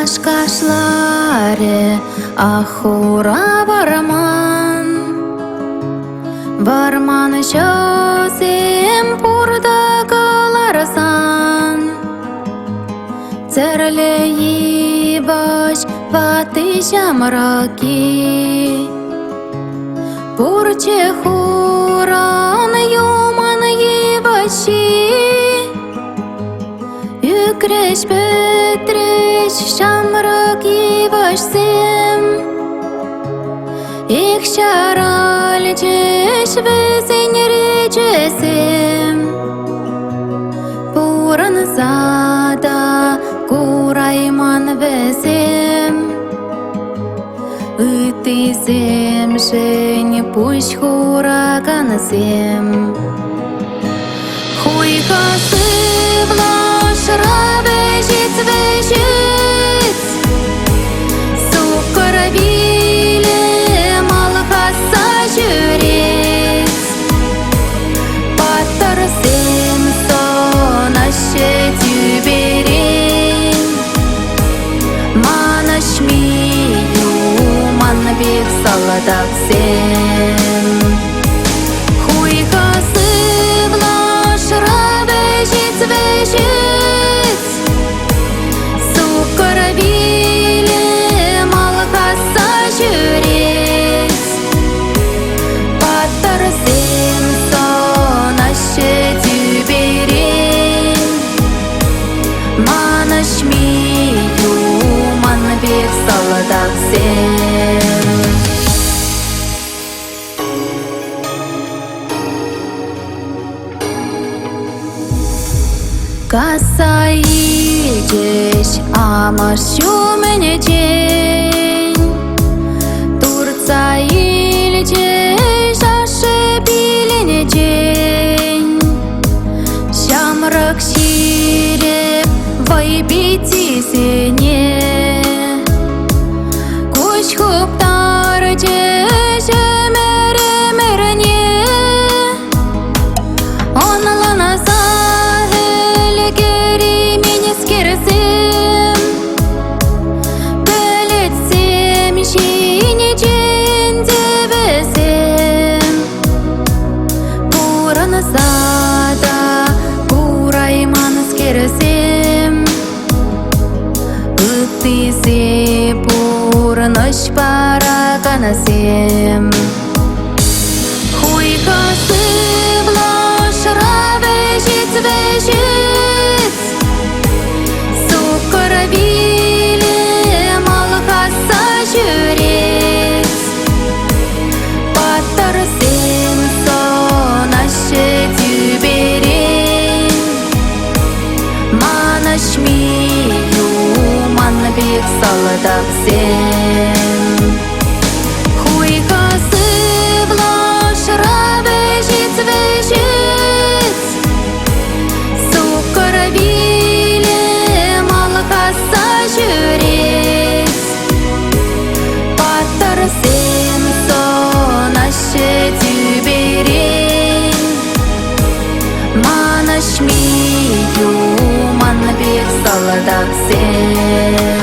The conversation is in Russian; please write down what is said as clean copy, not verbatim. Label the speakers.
Speaker 1: Кашкашларе ахура барман, барман шосем пурда каларсан. Церлеи баш ваты шамраки, пурче хуран юман ебаши. Ükreş petreş şamrak ебашсем, их шарал чеш весен речесем. Пуран зада курайман весем, ытысем жень пусть хурагансем. Хуйхасы Равежит, вежит, суккар биле малхаса жюрит. Паттарсем сонаше тюберин, манашмию манбек саладаксем. Хуйхасы блаш равежит, вежит, Касаидеш амашу мене день, Турцаидеш аше билене день. Шамрак ширеп вайбити сене, Куш хуптар деше мере мерне. Онлана Зада курайман скерсем, ытысе пурныш параганасем. Хуйхасы блаш равежит, вежит, суккар биле малхаса жюрит. Паттарсем сонаше тюберин, манашмию манбек саладаксем. Хуйхасы блаш равежит, вежит, суккар биле малхаса жюрит. Паттарсем сонаше тюберин, манашмию манбек саладаксем.